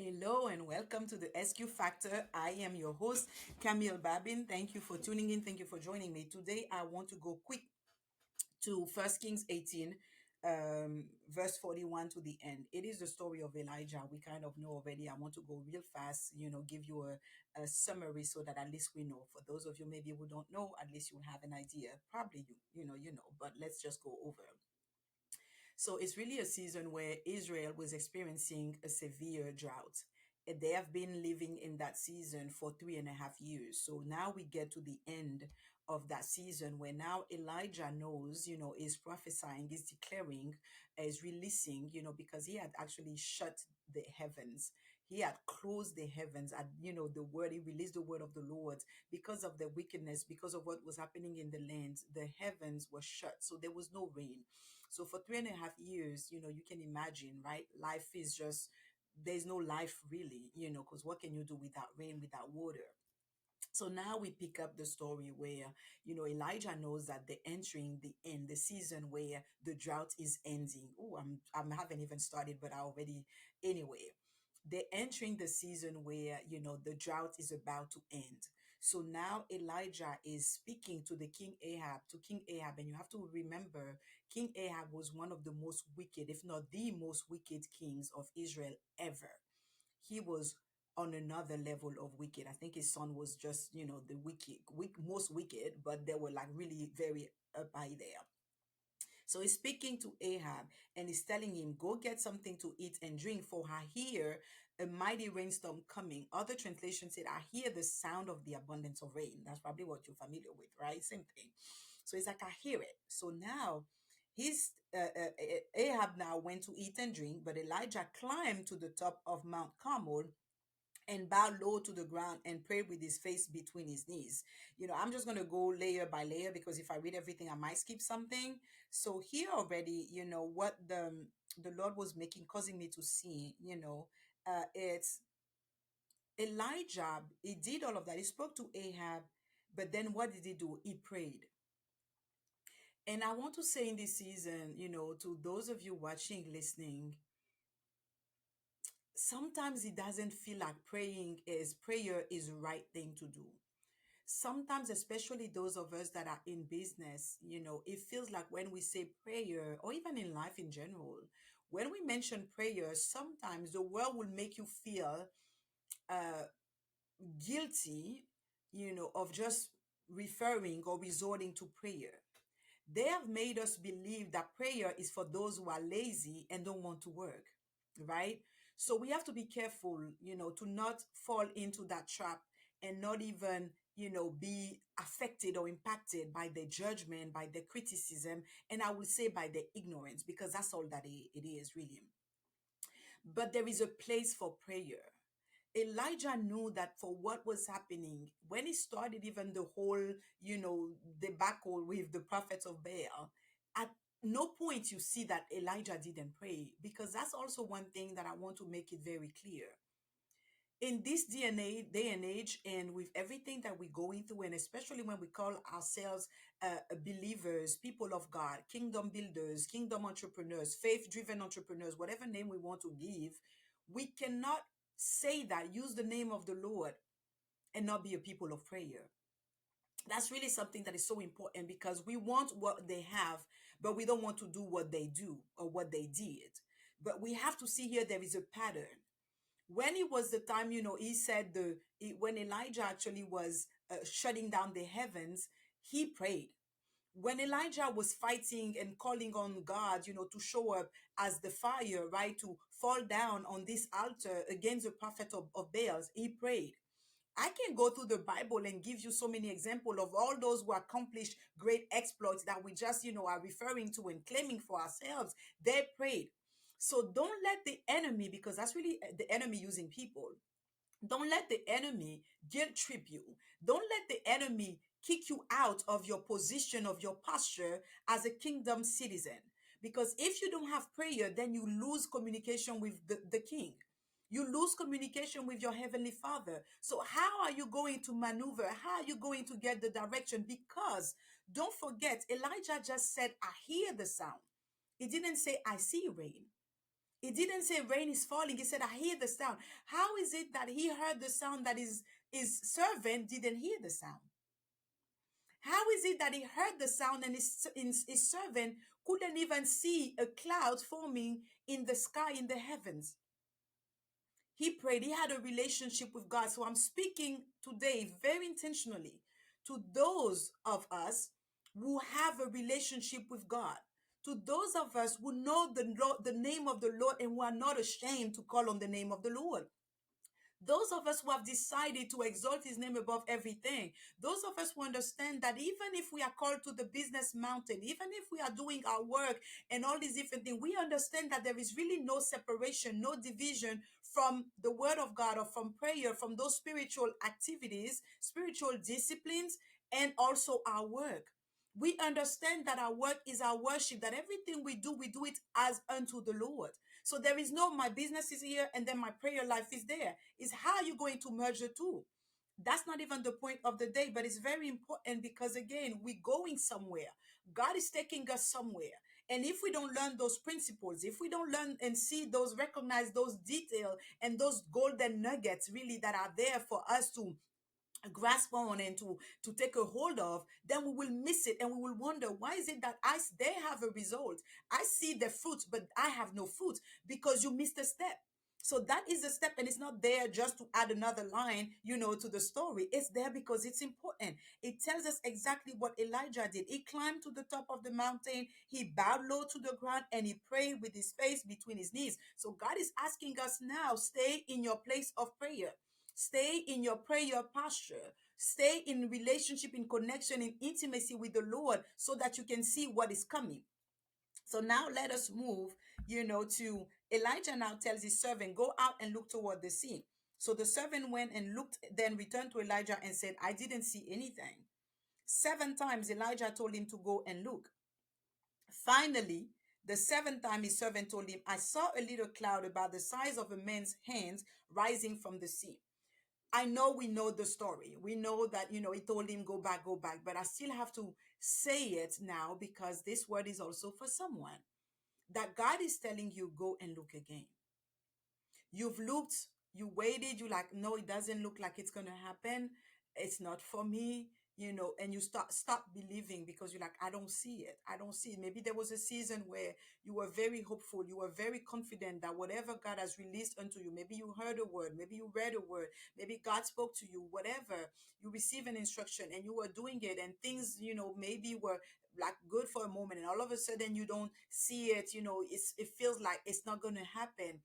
Hello and welcome to the SQ Factor. I am your host, Camille Babin. Thank you for tuning in. Thank you for joining me. Today, I want to go quick to First Kings 18, verse 41 to the end. It is the story of Elijah. We kind of know already. I want to go real fast, give you a summary so that at least we know. For those of you maybe who don't know, at least you have an idea. Probably you know, but let's just go over. So it's really a season where Israel was experiencing a severe drought. And they have been living in that season for 3.5 years. So now we get to the end of that season where now Elijah knows, is prophesying, is declaring, is releasing, because he had actually shut the heavens. He had closed the heavens at, the word, he released the word of the Lord because of the wickedness, because of what was happening in the land. The heavens were shut. So there was no rain. So for 3.5 years, you can imagine, right? Life is just, there's no life really, because what can you do without rain, without water? So now we pick up the story where, Elijah knows that they're entering the end, the season where the drought is ending. Oh, I haven't even started, but I already, anyway, they're entering the season where, the drought is about to end. So now Elijah is speaking to the King Ahab, and you have to remember, King Ahab was one of the most wicked, if not the most wicked kings of Israel ever. He was on another level of wicked. I think his son was just, the most wicked, but they were like really very up high there. So he's speaking to Ahab and he's telling him, go get something to eat and drink, for I hear a mighty rainstorm coming. Other translations said, I hear the sound of the abundance of rain. That's probably what you're familiar with, right? Same thing. So he's like, I hear it. So now he's Ahab now went to eat and drink, but Elijah climbed to the top of Mount Carmel and bowed low to the ground and prayed with his face between his knees. I'm just going to go layer by layer because if I read everything, I might skip something. So here already, what the Lord was making, causing me to see, it's Elijah. He did all of that. He spoke to Ahab, but then what did he do? He prayed. And I want to say in this season, to those of you watching, listening, sometimes it doesn't feel like prayer is the right thing to do. Sometimes, especially those of us that are in business, it feels like when we say prayer, or even in life in general, when we mention prayer, sometimes the world will make you feel uh, guilty, of just referring or resorting to prayer. They have made us believe that prayer is for those who are lazy and don't want to work, right? So we have to be careful, to not fall into that trap and not even, be affected or impacted by the judgment, by the criticism, and I will say by the ignorance, because that's all that it is really. But there is a place for prayer. Elijah knew that for what was happening when he started even the whole, debacle with the prophets of Baal. At no point you see that Elijah didn't pray, because that's also one thing that I want to make it very clear. In this day and age, and with everything that we're going through, and especially when we call ourselves believers, people of God, kingdom builders, kingdom entrepreneurs, faith-driven entrepreneurs, whatever name we want to give, we cannot say that, use the name of the Lord, and not be a people of prayer. That's really something that is so important, because we want what they have, but we don't want to do what they do or what they did. But we have to see here there is a pattern. When it was the time, he said when Elijah actually was shutting down the heavens, he prayed. When Elijah was fighting and calling on God, to show up as the fire, right, to fall down on this altar against the prophet of Baal, he prayed. I can go through the Bible and give you so many examples of all those who accomplished great exploits that we just, are referring to and claiming for ourselves. They prayed. So don't let the enemy, because that's really the enemy using people. Don't let the enemy guilt trip you. Don't let the enemy kick you out of your position, of your posture as a kingdom citizen. Because if you don't have prayer, then you lose communication with the king. You lose communication with your heavenly father. So how are you going to maneuver? How are you going to get the direction? Because don't forget, Elijah just said, I hear the sound. He didn't say, I see rain. It didn't say rain is falling. He said, I hear the sound. How is it that he heard the sound that his servant didn't hear the sound? How is it that he heard the sound and his servant couldn't even see a cloud forming in the sky, in the heavens? He prayed, he had a relationship with God. So I'm speaking today very intentionally to those of us who have a relationship with God. To those of us who know the name of the Lord and who are not ashamed to call on the name of the Lord. Those of us who have decided to exalt his name above everything. Those of us who understand that even if we are called to the business mountain, even if we are doing our work and all these different things, we understand that there is really no separation, no division from the word of God or from prayer, from those spiritual activities, spiritual disciplines, and also our work. We understand that our work is our worship, that everything we do it as unto the Lord. So there is no my business is here and then my prayer life is there. It's how you're going to merge the two. That's not even the point of the day, but it's very important because again, we're going somewhere. God is taking us somewhere. And if we don't learn those principles, if we don't learn and see those, recognize those details and those golden nuggets really that are there for us to grasp on and to take a hold of, then we will miss it and we will wonder, why is it that they have a result, I see the fruit but I have no fruit? Because you missed a step. So that is a step, and it's not there just to add another line, to the story. It's there because it's important. It tells us exactly what Elijah did. He climbed to the top of the mountain, he bowed low to the ground, and he prayed with his face between his knees. So God is asking us now, stay in your place of prayer. Stay in your prayer posture. Stay in relationship, in connection, in intimacy with the Lord so that you can see what is coming. So now let us move, to Elijah now tells his servant, go out and look toward the sea. So the servant went and looked, then returned to Elijah and said, I didn't see anything. 7 times Elijah told him to go and look. Finally, the seventh time his servant told him, I saw a little cloud about the size of a man's hands rising from the sea. I know we know the story. We know that, he told him, go back. But I still have to say it now because this word is also for someone. That God is telling you, go and look again. You've looked, you waited, you like, no, it doesn't look like it's gonna happen. It's not for me, and you stop believing because you're like, I don't see it. I don't see it. Maybe there was a season where you were very hopeful, you were very confident that whatever God has released unto you, maybe you heard a word, maybe you read a word, maybe God spoke to you, whatever, you receive an instruction and you were doing it, and things, maybe were like good for a moment, and all of a sudden you don't see it, it feels like it's not gonna happen,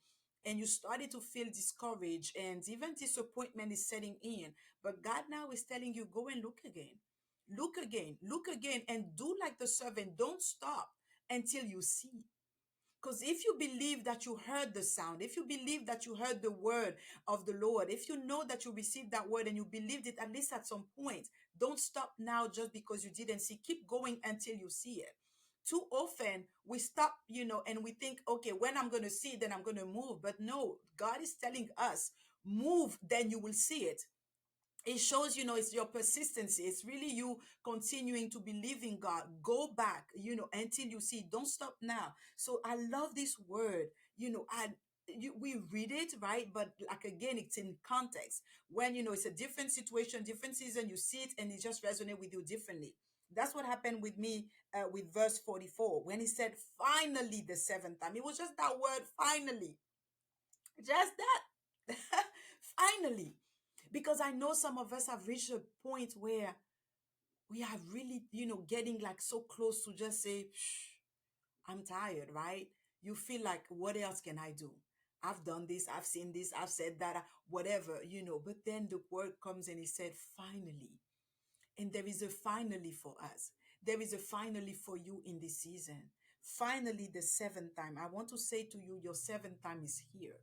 and you started to feel discouraged and even disappointment is setting in. But God now is telling you, go and look again. Look again, look again, and do like the servant. Don't stop until you see. Because if you believe that you heard the sound, if you believe that you heard the word of the Lord, if you know that you received that word and you believed it at least at some point, don't stop now just because you didn't see. Keep going until you see it. Too often we stop, and we think, okay, when I'm going to see it, then I'm going to move. But no, God is telling us, move, then you will see it. It shows, it's your persistency. It's really you continuing to believe in God. Go back, until you see. Don't stop now. So I love this word. We read it, right? But like again, it's in context. When it's a different situation, different season, you see it and it just resonates with you differently. That's what happened with me with verse 44 when he said finally the seventh time. It was just that word finally, just that. Finally, because I know some of us have reached a point where we are really, getting like so close to just say, Shh, I'm tired, right? You feel like, what else can I do? I've done this, I've seen this, I've said that, whatever, But then the word comes and he said, finally. And there is a finally for us. There is a finally for you in this season. Finally, the seventh time. I want to say to you, your seventh time is here.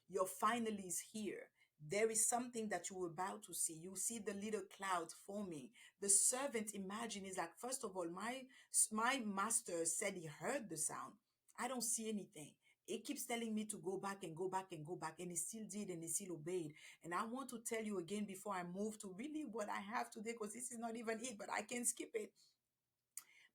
Your finally is here. There is something that you're about to see. You see the little cloud forming. The servant, imagine, is like, first of all, my master said he heard the sound. I don't see anything. It keeps telling me to go back and go back and go back, and he still did, and he still obeyed. And I want to tell you again before I move to really what I have today, because this is not even it, but I can skip it.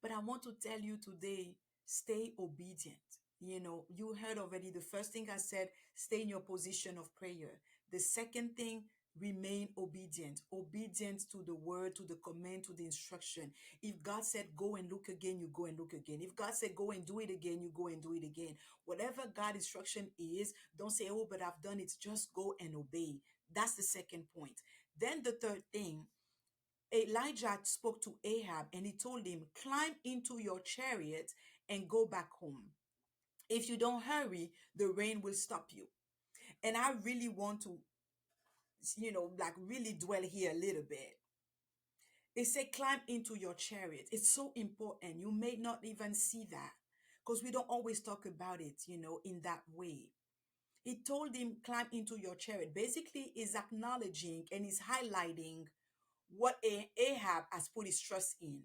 But I want to tell you today, stay obedient. You heard already the first thing I said, stay in your position of prayer. The second thing, remain obedient. Obedient to the word, to the command, to the instruction. If God said go and look again, you go and look again. If God said go and do it again, you go and do it again. Whatever God instruction is, don't say, oh, but I've done it. Just go and obey. That's the second point. Then the third thing, Elijah spoke to Ahab and he told him, climb into your chariot and go back home. If you don't hurry, the rain will stop you. And I really want to, like really dwell here a little bit. They say climb into your chariot. It's so important. You may not even see that because we don't always talk about it, in that way. He told him climb into your chariot. Basically, is acknowledging and is highlighting what Ahab has put his trust in.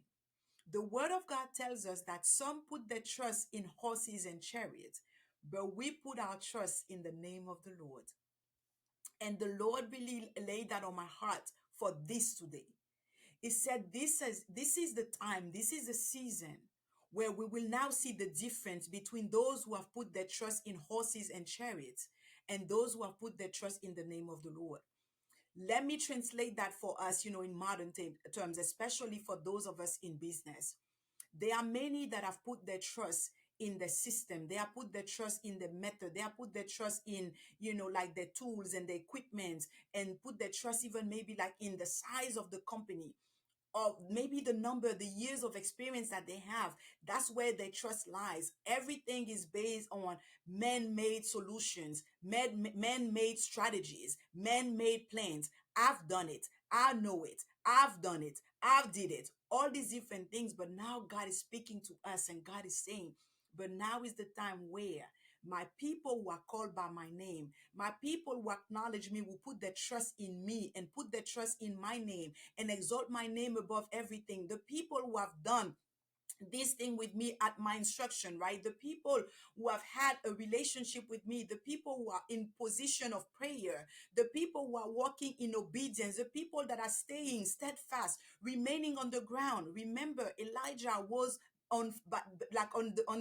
The word of God tells us that some put their trust in horses and chariots, but we put our trust in the name of the Lord. And the Lord really laid that on my heart for this today. He said, this is the time, this is the season where we will now see the difference between those who have put their trust in horses and chariots and those who have put their trust in the name of the Lord. Let me translate that for us, in modern terms, especially for those of us in business. There are many that have put their trust in the system. They have put their trust in the method. They have put their trust in, like the tools and the equipment, and put their trust even maybe like in the size of the company, or maybe the number, the years of experience that they have. That's where their trust lies. Everything is based on man-made solutions, man-made strategies, man-made plans. I've done it. I know it. I've done it. I've did it. All these different things. But now God is speaking to us and God is saying, but now is the time where my people who are called by my name, my people who acknowledge me, will put their trust in me and put their trust in my name and exalt my name above everything. The people who have done this thing with me at my instruction, right? The people who have had a relationship with me, the people who are in position of prayer, the people who are walking in obedience, the people that are staying steadfast, remaining on the ground. Remember, Elijah was on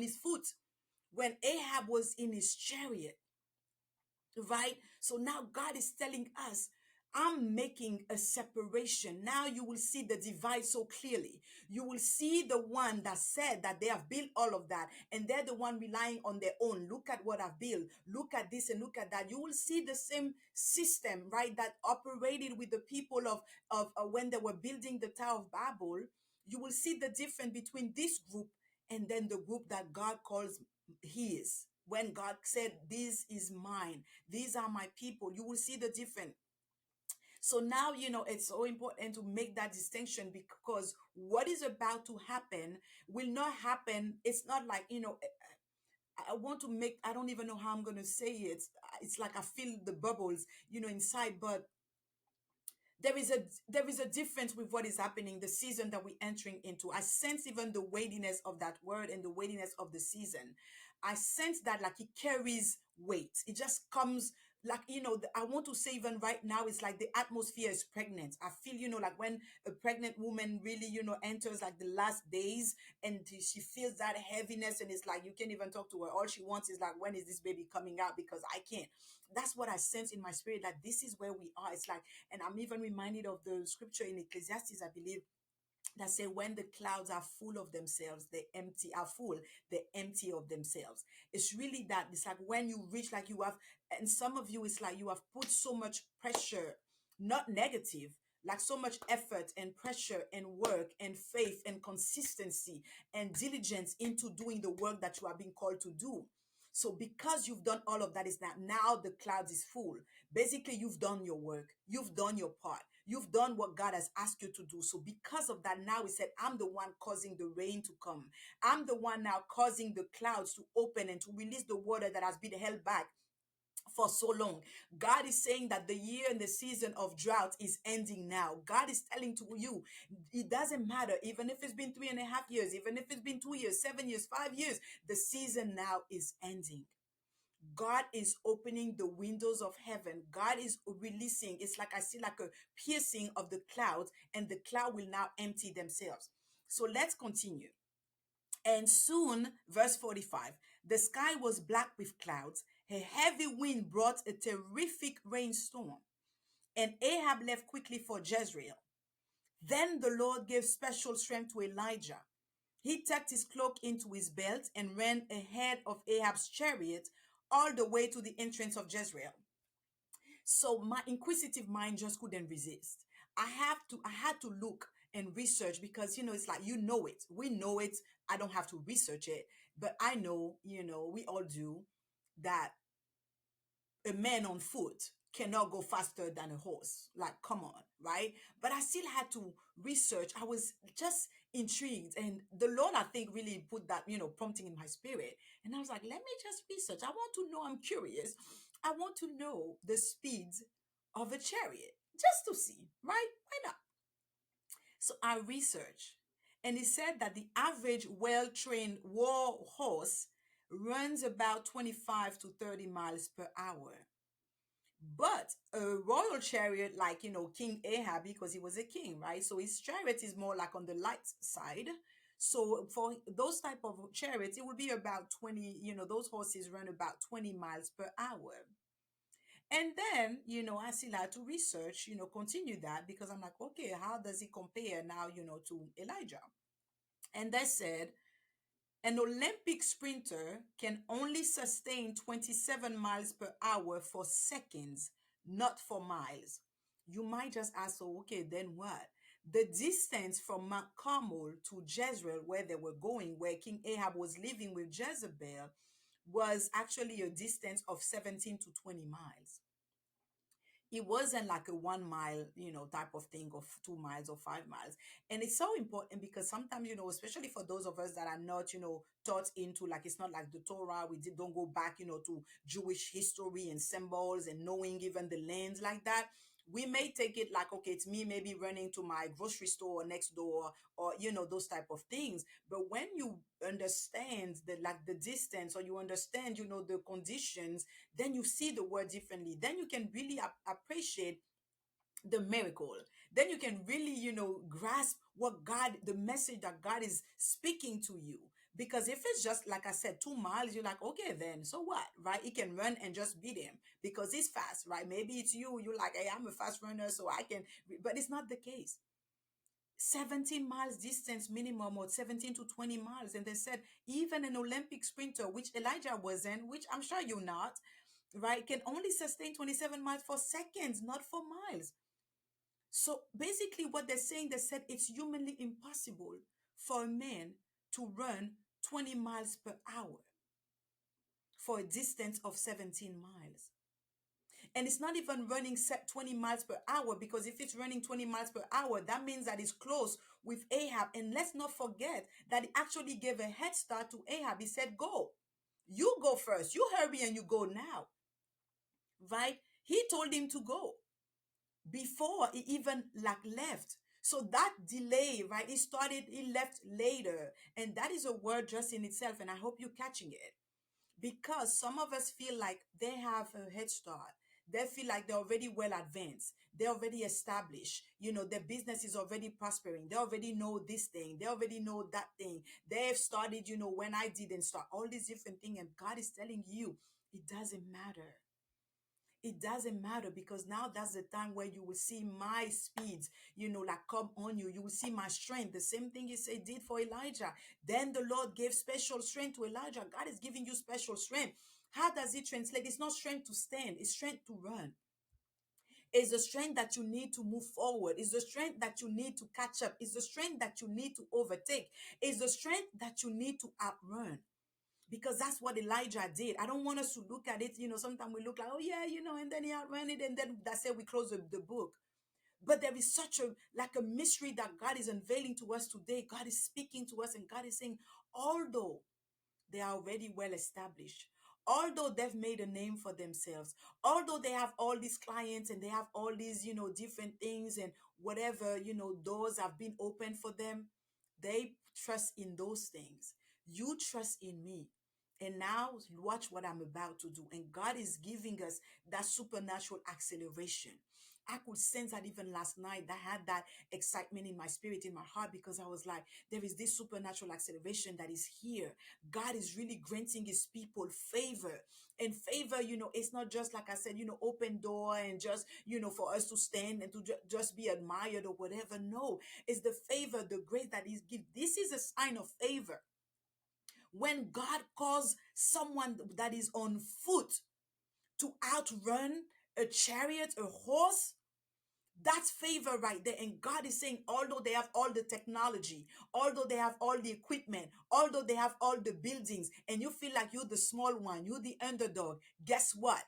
his foot when Ahab was in his chariot, right? So now God is telling us, I'm making a separation. Now you will see the divide so clearly. You will see the one that said that they have built all of that and they're the one relying on their own. Look at what I've built. Look at this and look at that. You will see the same system, right, that operated with the people of when they were building the Tower of Babel. You will see the difference between this group and then the group that God calls his. When God said, this is mine, these are my people, you will see the difference. So now, it's so important to make that distinction, because what is about to happen will not happen. It's not like, I want to make, I don't even know how I'm going to say it. It's like I feel the bubbles, inside, but there is a difference with what is happening, the season that we're entering into. I sense even the weightiness of that word and the weightiness of the season. I sense that like it carries weight. It just comes like, I want to say even right now, it's like the atmosphere is pregnant. I feel, like when a pregnant woman really, enters like the last days, and she feels that heaviness, and it's like you can't even talk to her. All she wants is like, when is this baby coming out? Because I can't. That's what I sense in my spirit, that this is where we are. It's like, and I'm even reminded of the scripture in Ecclesiastes, I believe, that say when the clouds are full of themselves, they empty of themselves. It's really that. It's like when you reach, like you have, and some of you, it's like you have put so much pressure, not negative, like so much effort and pressure and work and faith and consistency and diligence into doing the work that you are being called to do. So because you've done all of that, is that now the clouds is full. Basically, you've done your work. You've done your part. You've done what God has asked you to do. So because of that, now he said, I'm the one causing the rain to come. I'm the one now causing the clouds to open and to release the water that has been held back for so long. God is saying that the year and the season of drought is ending now. God is telling to you, it doesn't matter, even if it's been 3.5 years, even if it's been 2 years, 7 years, 5 years, the season now is ending. God is opening the windows of heaven. God is releasing. It's like I see like a piercing of the clouds, and the cloud will now empty themselves. So let's continue. And soon, verse 45, The sky was black with clouds. A heavy wind brought a terrific rainstorm, and Ahab left quickly for Jezreel. Then the Lord gave special strength to Elijah. He tucked his cloak into his belt and ran ahead of Ahab's chariot all the way to the entrance of Jezreel. So my inquisitive mind just couldn't resist. I had to look and research because, it's like, it. We know it. I don't have to research it, but I know, we all do that a man on foot cannot go faster than a horse. Like, come on, right? But I still had to research. I was just intrigued. And the Lord, I think, really put that, prompting in my spirit. And I was like, let me just research. I want to know. I'm curious. I want to know the speeds of a chariot just to see, right? Why not? So I researched. And it said that the average well trained war horse runs about 25 to 30 miles per hour. But a royal chariot, like, King Ahab, because he was a king, right? So his chariot is more like on the light side. So for those type of chariots, it would be about 20, those horses run about 20 miles per hour. And then, I still had to research, continue that because I'm like, okay, how does it compare now, to Elijah? And they said an Olympic sprinter can only sustain 27 miles per hour for seconds, not for miles. You might just ask, so okay, then what? The distance from Mount Carmel to Jezreel, where they were going, where King Ahab was living with Jezebel, was actually a distance of 17 to 20 miles. It wasn't like a 1 mile, type of thing, of 2 miles or 5 miles. And it's so important because sometimes, especially for those of us that are not, taught into, like, it's not like the Torah, don't go back, to Jewish history and symbols and knowing even the lands like that. We may take it like, okay, it's me maybe running to my grocery store next door, or, those type of things. But when you understand the, like, the distance, or you understand, the conditions, then you see the word differently. Then you can really appreciate the miracle. Then you can really, grasp what God, the message that God is speaking to you. Because if it's just, like I said, 2 miles, you're like, okay, then so what, right? He can run and just beat him because he's fast, right? Maybe it's you, you're like, hey, I'm a fast runner, so I can, but it's not the case. 17 miles distance minimum, or 17 to 20 miles. And they said even an Olympic sprinter, which Elijah wasn't, which I'm sure you're not, right, can only sustain 27 miles for seconds, not for miles. So basically, what they're saying, they said it's humanly impossible for a man to run 20 miles per hour for a distance of 17 miles. And it's not even running 20 miles per hour, because if it's running 20 miles per hour, that means that it's close with Ahab. And let's not forget that he actually gave a head start to Ahab. He said, go. You go first. You hurry and you go now. Right? He told him to go before he even, like, left. So that delay, right? He left later. And that is a word just in itself. And I hope you're catching it, because some of us feel like they have a head start. They feel like they're already well advanced. They're already established. Their business is already prospering. They already know this thing. They already know that thing. They've started, when I didn't start, all these different things. And God is telling you, it doesn't matter. It doesn't matter, because now that's the time where you will see my speeds, like, come on you. You will see my strength. The same thing he said did for Elijah. Then the Lord gave special strength to Elijah. God is giving you special strength. How does it translate? It's not strength to stand, it's strength to run. It's the strength that you need to move forward. It's the strength that you need to catch up. It's the strength that you need to overtake. It's the strength that you need to outrun, because that's what Elijah did. I don't want us to look at it, sometimes we look like, oh yeah, and then he outran it, and then that's it, we close the book. But there is such a, like, a mystery that God is unveiling to us today. God is speaking to us, and God is saying, although they are already well established, although they've made a name for themselves, although they have all these clients and they have all these, different things, and whatever, doors have been opened for them, they trust in those things. You trust in me. And now watch what I'm about to do. And God is giving us that supernatural acceleration. I could sense that even last night. I had that excitement in my spirit, in my heart, because I was like, there is this supernatural acceleration that is here. God is really granting his people favor. And favor, it's not just like I said, open door and just, for us to stand and to just be admired or whatever. No, it's the favor, the grace that he's give. This is a sign of favor. When God calls someone that is on foot to outrun a chariot, a horse, that's favor right there. And God is saying, although they have all the technology, although they have all the equipment, although they have all the buildings, and you feel like you're the small one, you're the underdog, guess what?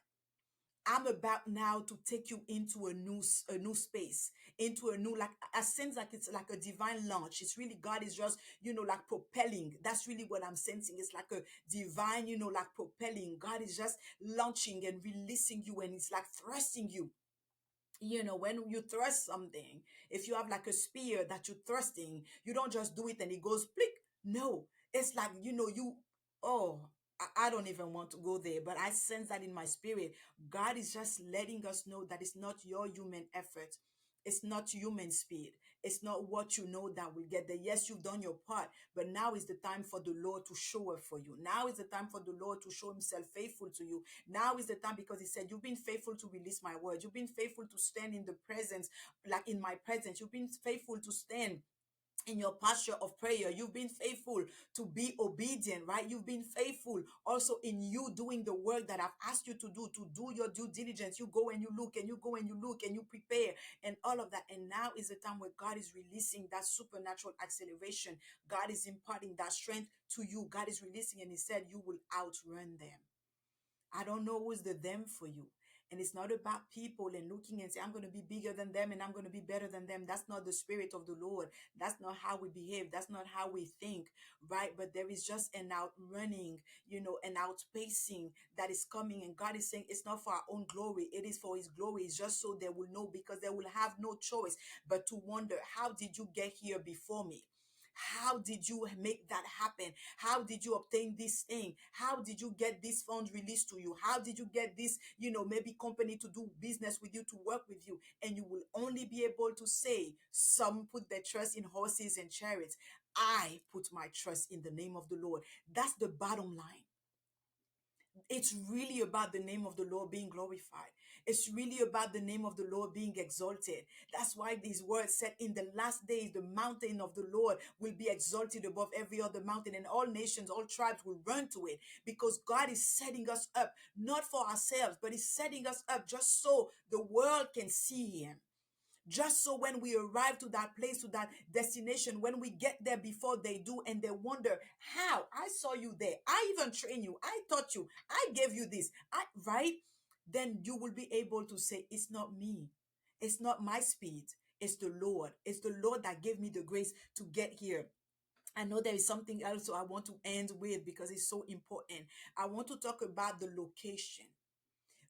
I'm about now to take you into a new space, into a new, like, I sense like it's like a divine launch. It's really God is just, like propelling. That's really what I'm sensing. It's like a divine, like propelling. God is just launching and releasing you, and it's like thrusting you. When you thrust something, if you have like a spear that you're thrusting, you don't just do it and it goes plick. No, it's like, oh, I don't even want to go there, but I sense that in my spirit. God is just letting us know that it's not your human effort. It's not human speed. It's not what you know that will get there. Yes, you've done your part, but now is the time for the Lord to show up for you. Now is the time for the Lord to show himself faithful to you. Now is the time, because he said, you've been faithful to release my word. You've been faithful to stand in the presence, like in my presence. You've been faithful to stand in your posture of prayer. You've been faithful to be obedient, right? You've been faithful also in you doing the work that I've asked you to do your due diligence. You go and you look, and you go and you look, and you prepare, and all of that. And now is the time where God is releasing that supernatural acceleration. God is imparting that strength to you. God is releasing, and he said, you will outrun them. I don't know who's the them for you. And it's not about people and looking and say, I'm going to be bigger than them and I'm going to be better than them. That's not the spirit of the Lord. That's not how we behave. That's not how we think, right? But there is just an outrunning, an outpacing that is coming. And God is saying it's not for our own glory. It is for his glory. It's just so they will know, because they will have no choice but to wonder, how did you get here before me? How did you make that happen? How did you obtain this thing? How did you get this funds released to you? How did you get this, maybe company to do business with you, to work with you? And you will only be able to say, some put their trust in horses and chariots. I put my trust in the name of the Lord. That's the bottom line. It's really about the name of the Lord being glorified. It's really about the name of the Lord being exalted. That's why these words said, in the last days, the mountain of the Lord will be exalted above every other mountain, and all nations, all tribes will run to it, because God is setting us up, not for ourselves, but he's setting us up just so the world can see him. Just so when we arrive to that place, to that destination, when we get there before they do, and they wonder, how? I saw you there. I even trained you. I taught you. I gave you this. Right? Then you will be able to say, it's not me. It's not my speed. It's the Lord. It's the Lord that gave me the grace to get here. I know there is something else I want to end with, because it's so important. I want to talk about the location,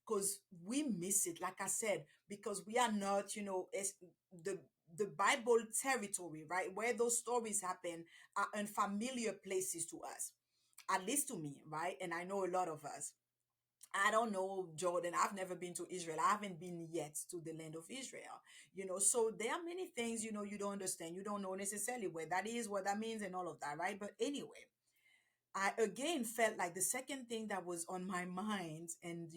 because we miss it, like I said, because we are not, the the Bible territory, right, where those stories happen, are unfamiliar places to us, at least to me, right? And I know a lot of us. I don't know, Jordan. I've never been to Israel. I haven't been yet to the land of Israel. So there are many things, you don't understand. You don't know necessarily where that is, what that means, and all of that, right? But anyway, I again felt like the second thing that was on my mind, and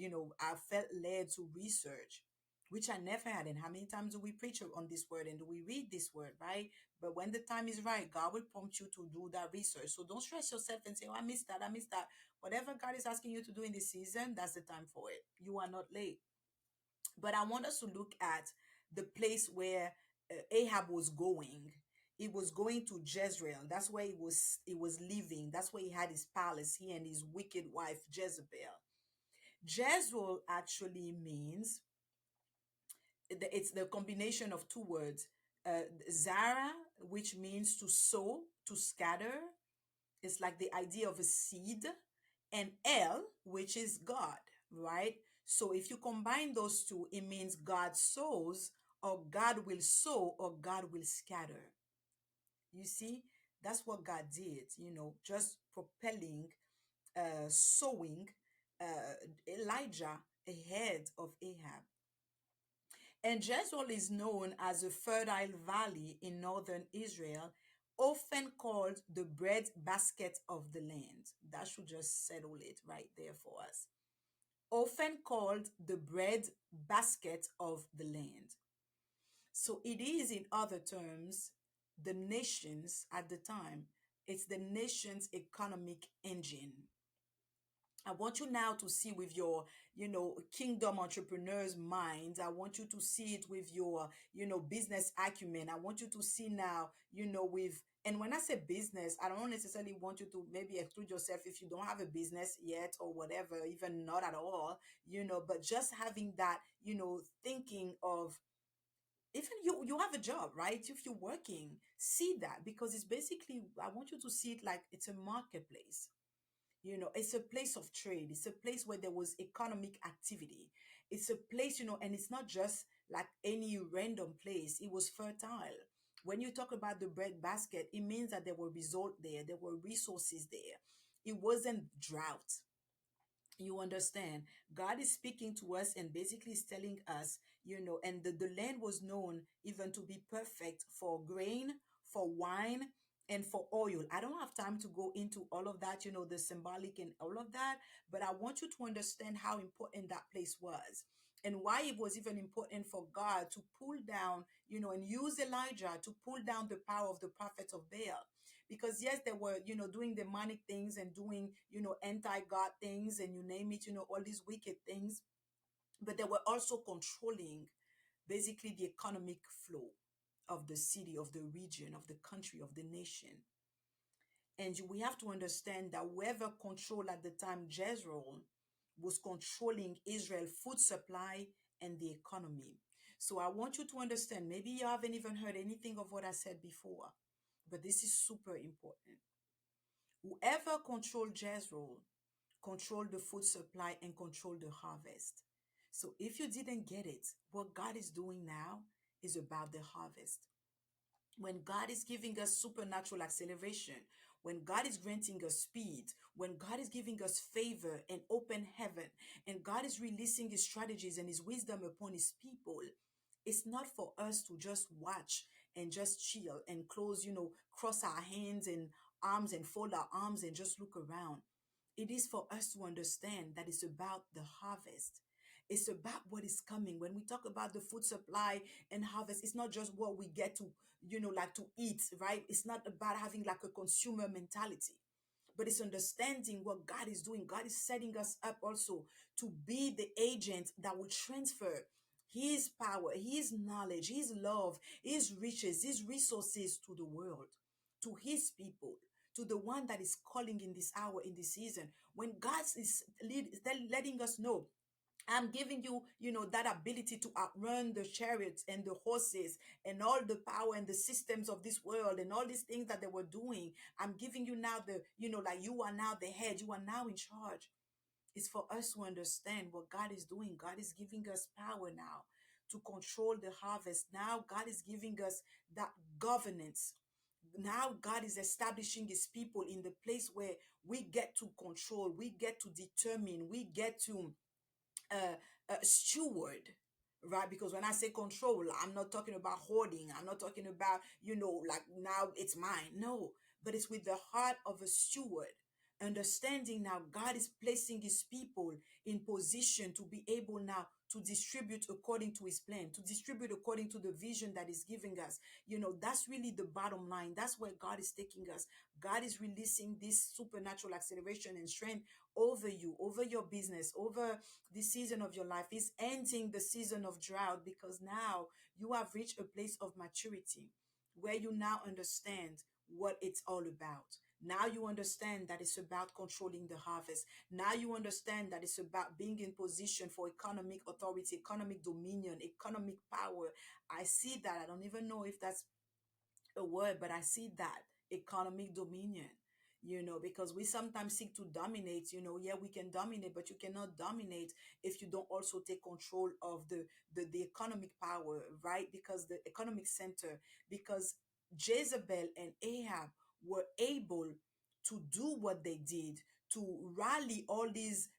I felt led to research, which I never had. And how many times do we preach on this word and do we read this word, right? But when the time is right, God will prompt you to do that research. So don't stress yourself and say, oh, I missed that, I missed that. Whatever God is asking you to do in this season, that's the time for it. You are not late. But I want us to look at the place where Ahab was going. He was going to Jezreel. That's where he was living. That's where he had his palace, he and his wicked wife Jezebel. Jezreel actually means, it's the combination of two words. Zara, which means to sow, to scatter. It's like the idea of a seed. And El, which is God, right? So if you combine those two, it means God sows, or God will sow, or God will scatter. You see, that's what God did, just propelling, sowing Elijah ahead of Ahab. And Jezreel is known as a fertile valley in northern Israel, often called the bread basket of the land. That should just settle it right there for us. Often called the bread basket of the land. So it is, in other terms, the nations at the time, it's the nation's economic engine. I want you now to see with your, kingdom entrepreneur's mind. I want you to see it with your, business acumen. I want you to see now, with, and when I say business, I don't necessarily want you to maybe exclude yourself if you don't have a business yet or whatever, even not at all, but just having that, thinking of, even you have a job, right? If you're working, see that, because it's basically, I want you to see it like it's a marketplace. It's a place of trade. It's a place where there was economic activity. It's a place, and it's not just like any random place. It was fertile. When you talk about the bread basket, it means that there were result there, there were resources there. It wasn't drought. You understand? God is speaking to us and basically is telling us, and the land was known even to be perfect for grain, for wine, and for oil. I don't have time to go into all of that, the symbolic and all of that, but I want you to understand how important that place was and why it was even important for God to pull down, and use Elijah to pull down the power of the prophets of Baal. Because yes, they were, doing demonic things and doing, anti-God things, and you name it, all these wicked things, but they were also controlling basically the economic flow of the city, of the region, of the country, of the nation. And we have to understand that whoever controlled at the time Jezreel was controlling Israel food supply and the economy. So I want you to understand, maybe you haven't even heard anything of what I said before, but this is super important. Whoever controlled Jezreel controlled the food supply and controlled the harvest. So if you didn't get it, what God is doing now is about the harvest. When God is giving us supernatural acceleration, when God is granting us speed, when God is giving us favor and open heaven, and God is releasing his strategies and his wisdom upon his people, it's not for us to just watch and just chill and close, cross our hands and arms and fold our arms and just look around. It is for us to understand that it's about the harvest. It's about what is coming. When we talk about the food supply and harvest, it's not just what we get to, like to eat, right? It's not about having like a consumer mentality, but it's understanding what God is doing. God is setting us up also to be the agent that will transfer his power, his knowledge, his love, his riches, his resources to the world, to his people, to the one that is calling in this hour, in this season. When God is letting us know, I'm giving you, that ability to outrun the chariots and the horses and all the power and the systems of this world and all these things that they were doing. I'm giving you now the, like you are now the head, you are now in charge. It's for us to understand what God is doing. God is giving us power now to control the harvest. Now God is giving us that governance. Now God is establishing his people in the place where we get to control, we get to determine, we get to steward, right? Because when I say control, I'm not talking about hoarding. I'm not talking about, like now it's mine. No, but it's with the heart of a steward. Understanding now God is placing his people in position to be able now to distribute according to his plan, to distribute according to the vision that is giving us. That's really the bottom line. That's where God is taking us. God is releasing this supernatural acceleration and strength over you, over your business, over the season of your life. Is ending the season of drought, because now you have reached a place of maturity where you now understand what it's all about. Now you understand that it's about controlling the harvest. Now you understand that it's about being in position for economic authority, economic dominion, economic power. I see that. I don't even know if that's a word, but I see that economic dominion. Because we sometimes seek to dominate. Yeah, we can dominate, but you cannot dominate if you don't also take control of the economic power, right? Because the economic center, because Jezebel and Ahab were able to do what they did, to rally all these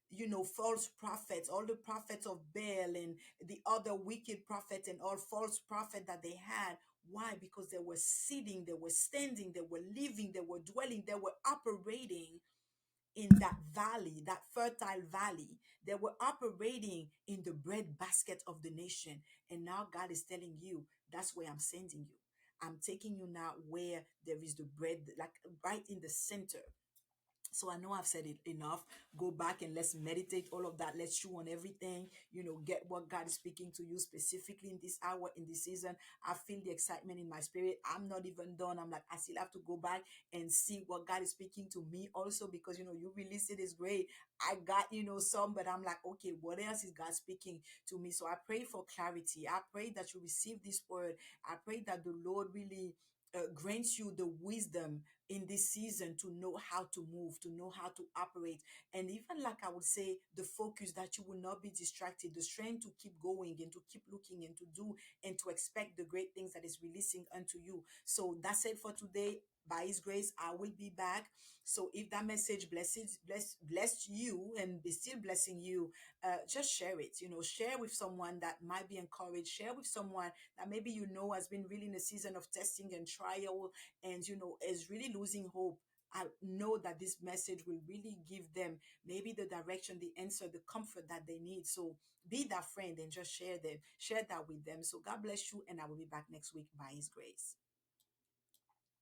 false prophets, all the prophets of Baal and the other wicked prophets and all false prophet that they had. Why? Because they were sitting, they were standing, they were living, they were dwelling, they were operating in that valley, that fertile valley. They were operating in the bread basket of the nation. And now God is telling you, that's where I'm sending you. I'm taking you now where there is the bread, like right in the center. So I know I've said it enough. Go back and let's meditate all of that. Let's chew on everything. Get what God is speaking to you specifically in this hour, in this season. I feel the excitement in my spirit. I'm not even done. I'm like, I still have to go back and see what God is speaking to me also, because you release it is great. I got, some, but I'm like, okay, what else is God speaking to me? So I pray for clarity. I pray that you receive this word. I pray that the Lord really grants you the wisdom in this season to know how to move, to know how to operate. And even, like I would say, the focus, that you will not be distracted, the strength to keep going and to keep looking and to do and to expect the great things that is releasing unto you. So that's it for today. By his grace, I will be back. So if that message blessed you and is still blessing you, just share it. Share with someone that might be encouraged. Share with someone that maybe has been really in a season of testing and trial, and is really losing hope. I know that this message will really give them maybe the direction, the answer, the comfort that they need. So be that friend and just share that with them. So God bless you, and I will be back next week by his grace.